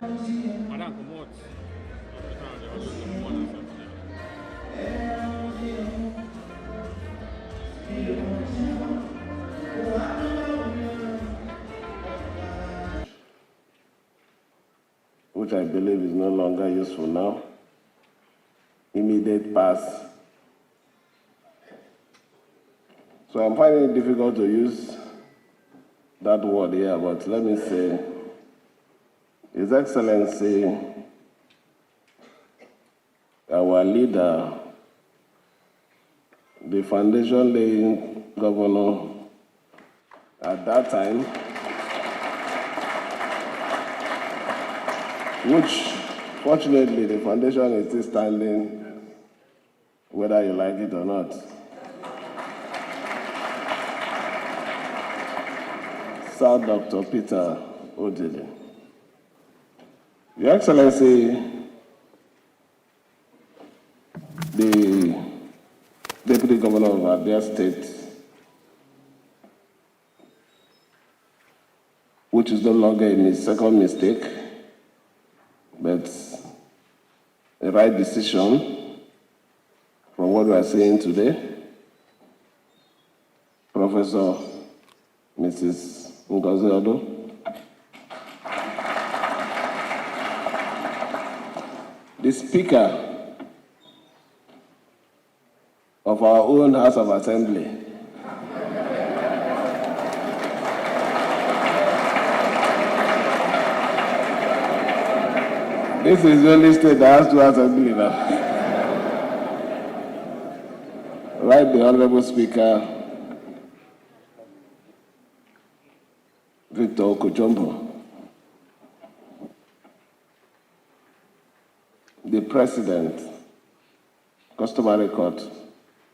Madam, come out. Which I believe is no longer useful now. Immediate past. So I'm finding it difficult to use that word here, but let me say, His Excellency, our leader, the foundation laying governor at that time, which fortunately the foundation is still standing whether you like it or not. Sir Dr. Peter Odili. Your Excellency, the Deputy Governor of Abia State, which is no longer a second mistake, but a right decision from what we are saying today. Professor Mrs. Ngozi Odo, the Speaker of our own House of Assembly, this is the only state that has two assemblies now. Right, the Honorable Speaker, Victor Okojombo, the President, Customary Court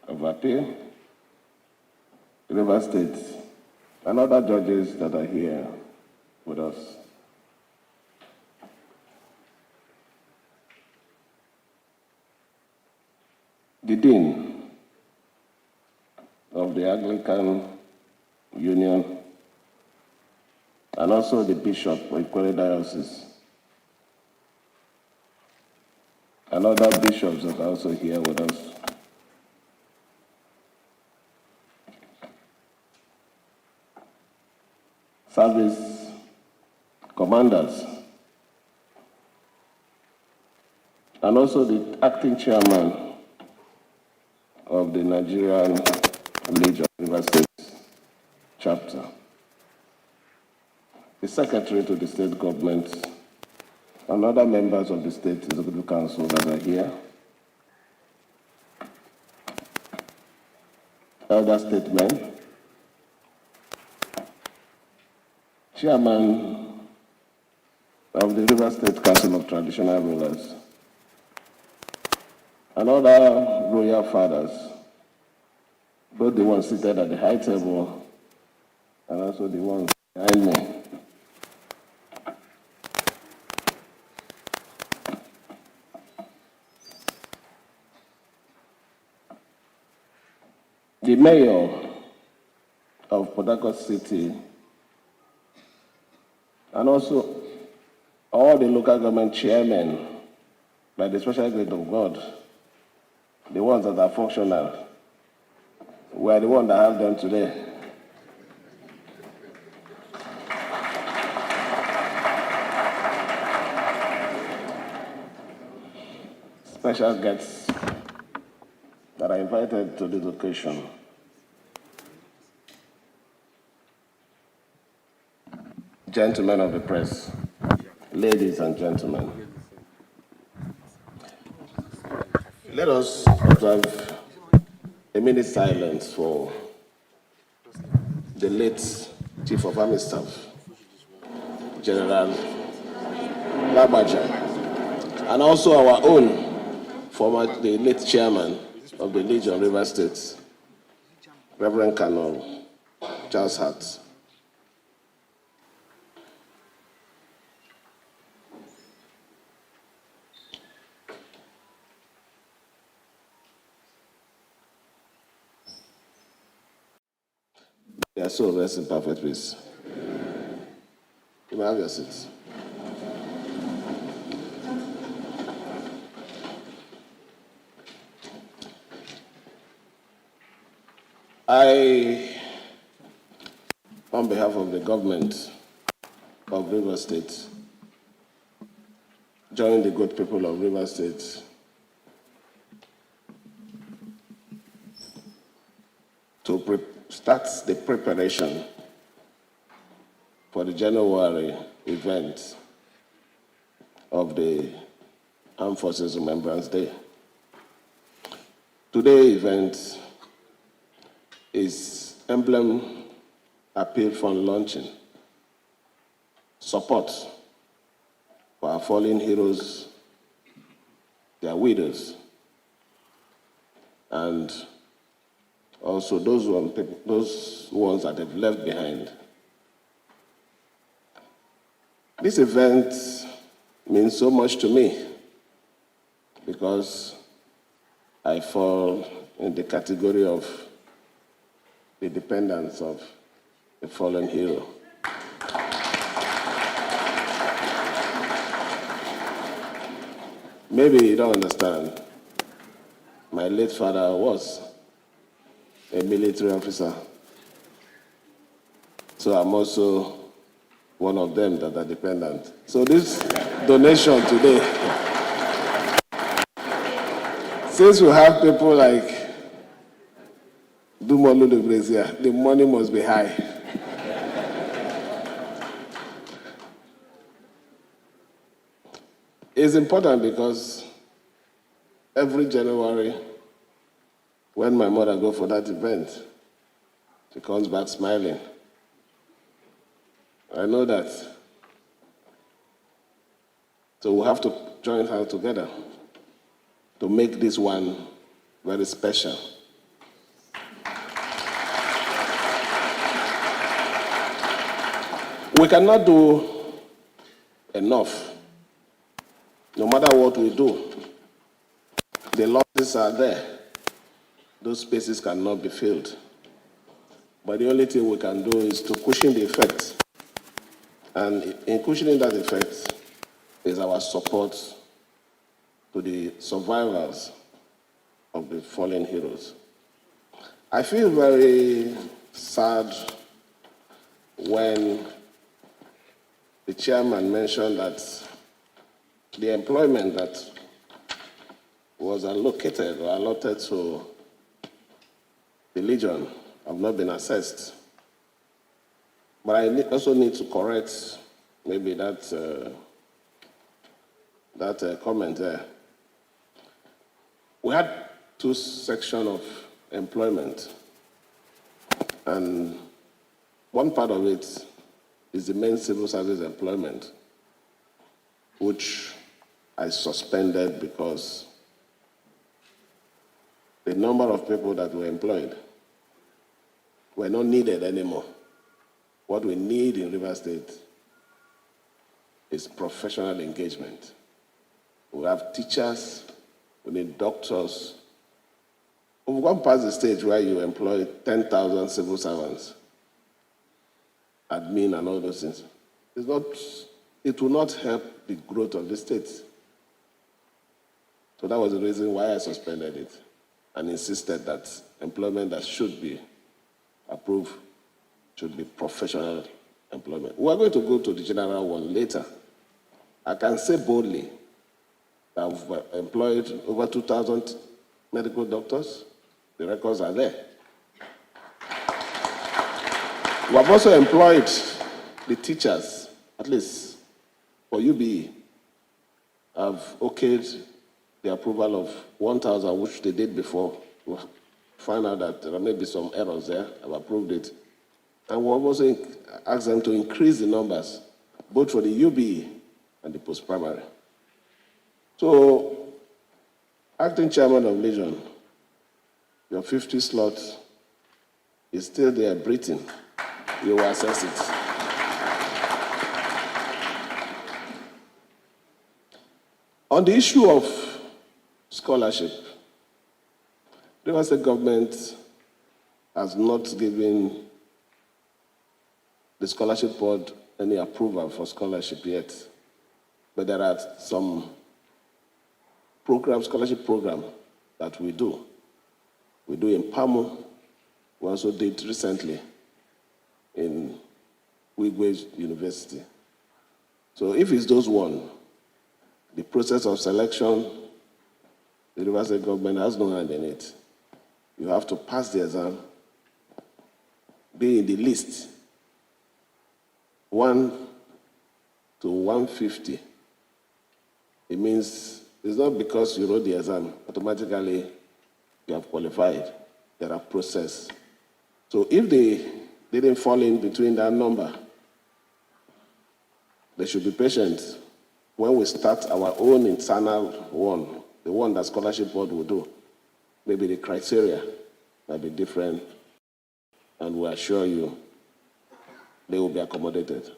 of Appeal, River State, and other judges that are here with us. The Dean of the Anglican Union, and also the Bishop of Ikwere Diocese, and other bishops that are also here with us. Service commanders, and also the acting chairman of the Nigerian Legion River State chapter, the secretary to the state government, and other members of the State Executive Council that are here, elder statesmen, chairman of the River State Council of Traditional Rulers, and other royal fathers, both the ones seated at the high table and also the ones behind me. The mayor of Port Harcourt City, and also all the local government chairmen, by the special grace of God, the ones that are functional, we are the ones that have them today. Special guests that are invited to this occasion. Gentlemen of the press, ladies and gentlemen, let us observe a minute silence for the late Chief of Army Staff, General Labaja, and also our own the late chairman of the Legion River State, Reverend Colonel Charles Hart. They are so rest in perfect peace. You may have your seats. I, on behalf of the government of Rivers State, join the good people of Rivers State to start the preparation for the January event of the Armed Forces Remembrance Day. Today's event is emblem appeal fund launching, support for our fallen heroes, their widows, and also those ones that they've left behind. This event means so much to me because I fall in the category of the dependents of a fallen hero. Maybe you don't understand. My late father was a military officer. So I'm also one of them that are dependent. So this donation today, since we have people like Dumolu de Brazil, the money must be high. It's important because every January, when my mother goes for that event, she comes back smiling. I know that. So we have to join hands together to make this one very special. We cannot do enough. No matter what we do, the losses are there. Those spaces cannot be filled. But the only thing we can do is to cushion the effect. And in cushioning that effect is our support to the survivors of the fallen heroes. I feel very sad when the chairman mentioned that the employment that was allocated or allotted to the Legion have not been assessed. But I also need to correct maybe that comment there. We had two sections of employment, and one part of it is the main civil service employment, which I suspended because the number of people that were employed were not needed anymore. What we need in Rivers State is professional engagement. We have teachers, we need doctors. We've gone past the stage where you employ 10,000 civil servants, admin and all those things. It will not help the growth of the state. So that was the reason why I suspended it and insisted that employment that should be approved should be professional employment. We are going to go to the general one later. I can say boldly that we've employed over 2,000 medical doctors. The records are there. We have also employed the teachers, at least for UBE, have okayed the approval of 1,000, which they did before. We find out that there may be some errors there. I've approved it. And we have also asked them to increase the numbers, both for the UBE and the post-primary. So, acting chairman of Legion, your 50 slot is still there breathing. You will assess it. On the issue of scholarship, the Rivers State government has not given the scholarship board any approval for scholarship yet. But there are some scholarship programs that we do. We do in PAMU, we also did recently in Wike University. So if it's those one, the process of selection, the Rivers State government has no hand in it. You have to pass the exam, be in the list, 1 to 150. It means it's not because you wrote the exam, automatically you have qualified. There are processes. So if they didn't fall in between that number, they should be patient. When we start our own internal one, the one that scholarship board will do, maybe the criteria might be different, and we assure you they will be accommodated.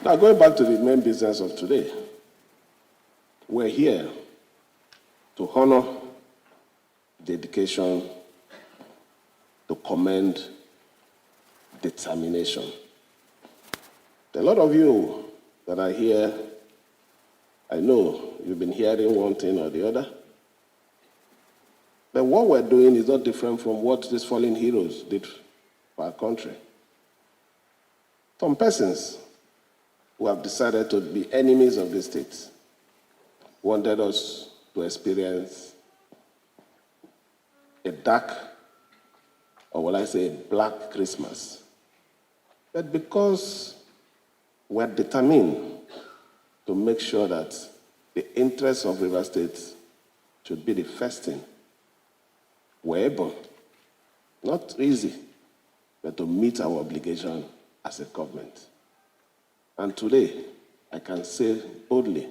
Now, going back to the main business of today, we're here to honor dedication, to commend determination. A lot of you that are here, I know you've been hearing one thing or the other. But what we're doing is not different from what these fallen heroes did for our country. Some persons who have decided to be enemies of the state wanted us to experience a dark, or will I say a black Christmas. But because we're determined to make sure that the interests of River State should be the first thing, we're able, not easy, but to meet our obligation as a government. And today, I can say boldly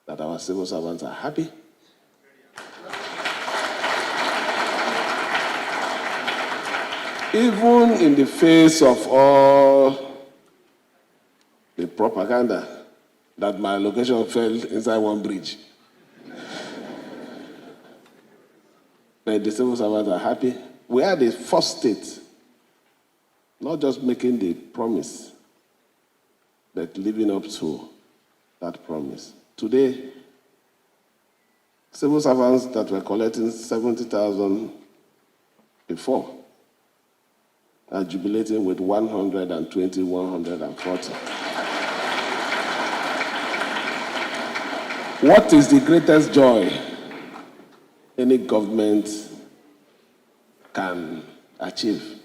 that our civil servants are happy. Even in the face of all the propaganda that my allocation fell inside one bridge. But the civil servants are happy. We are the first state, not just making the promise, but living up to that promise. Today, civil servants that were collecting 70,000 before are jubilating with 120, 140. What is the greatest joy any government can achieve?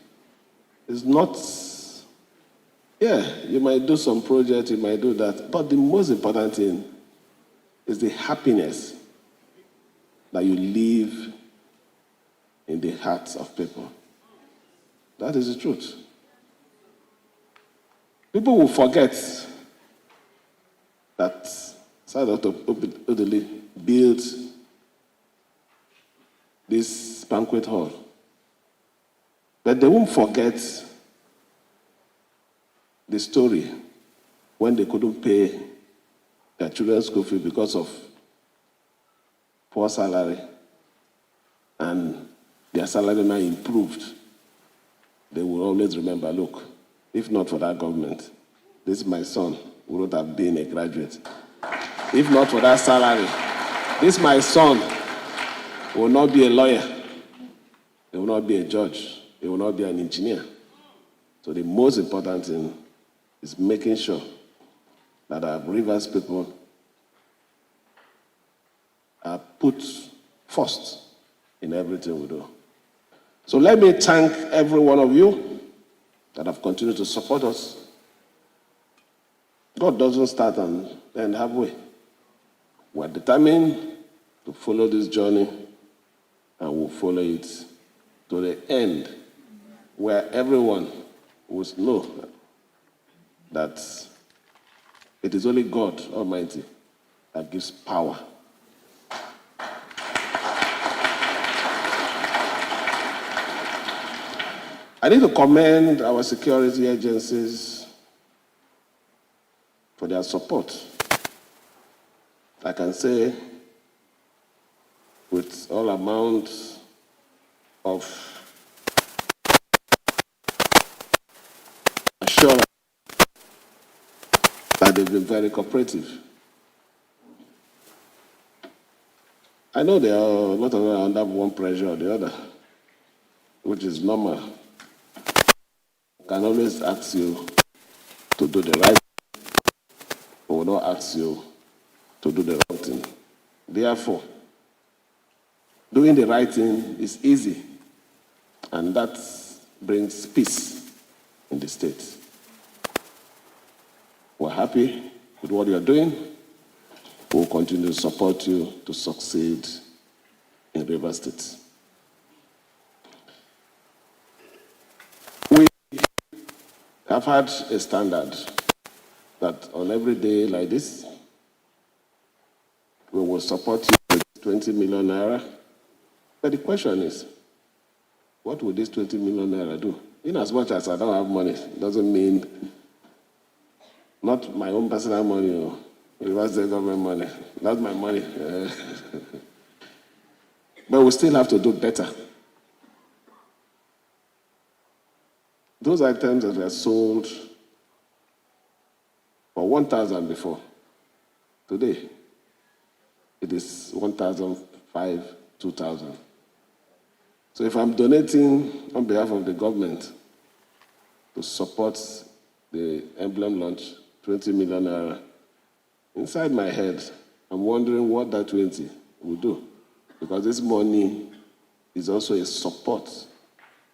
It's not, you might do some project, you might do that, but the most important thing is the happiness that you leave in the hearts of people. That is the truth. People will forget that Sir Dr. Odili built this banquet hall. But they won't forget the story when they couldn't pay their children's school fee because of poor salary, and their salary now improved. They will always remember, look, if not for that government, this my son would not have been a graduate. If not for that salary, this my son will not be a lawyer. He will not be a judge. He will not be an engineer. So the most important thing is making sure that our Rivers people are put first in everything we do. So let me thank every one of you that have continued to support us. God doesn't start and end halfway. We're determined to follow this journey, and we'll follow it to the end, where everyone will know that it is only God Almighty that gives power. I need to commend our security agencies for their support. I can say with all amount of assurance that they've been very cooperative. I know there are a lot of them under one pressure or the other, which is normal. I can always ask you to do the right thing, but will not ask you to do the wrong thing. Therefore, doing the right thing is easy, and that brings peace in the state. We're happy with what you're doing. We'll continue to support you to succeed in Rivers State. We have had a standard that on every day like this, we will support you with 20 million naira. But the question is, what will this 20 million naira do? In as much as I don't have money, doesn't mean not my own personal money or Rivers State government money, not my money. But we still have to do better. Those items that were sold for 1,000 before, today it is 1,005, 2,000. So if I'm donating on behalf of the government to support the emblem launch, 20 million naira, inside my head, I'm wondering what that 20 will do. Because this money is also a support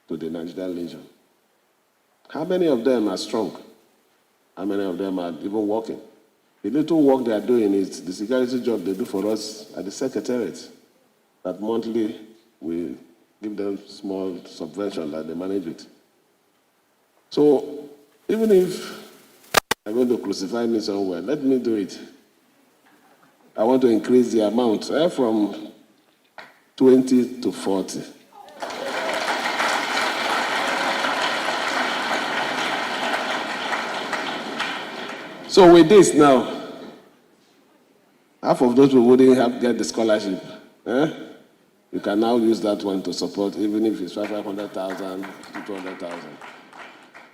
to the Nigerian Legion. How many of them are strong? How many of them are even working? The little work they are doing is the security job they do for us at the Secretariat. That monthly we give them small subvention that they manage with. So even if they're going to crucify me somewhere, let me do it. I want to increase the amount from 20 to 40. So with this now, half of those who wouldn't get the scholarship, you can now use that one to support, even if it's 500,000 to 200,000.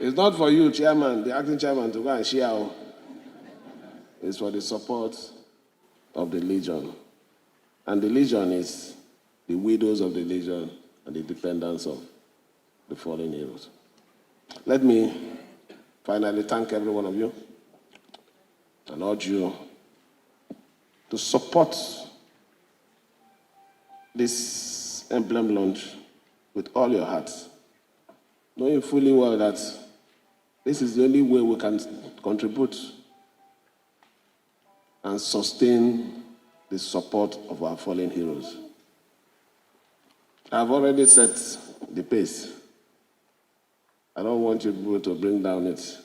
It's not for you, chairman, the acting chairman, to go and share. It's for the support of the Legion. And the Legion is the widows of the Legion and the dependents of the fallen heroes. Let me finally thank every one of you and urge you to support this emblem launch with all your hearts, knowing fully well that this is the only way we can contribute and sustain the support of our fallen heroes. I've already set the pace. I don't want you to bring down it.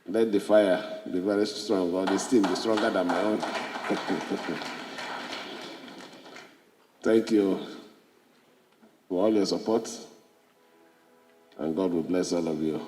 Let the fire be very strong, or the steam be stronger than my own. Thank you for all your support, and God will bless all of you.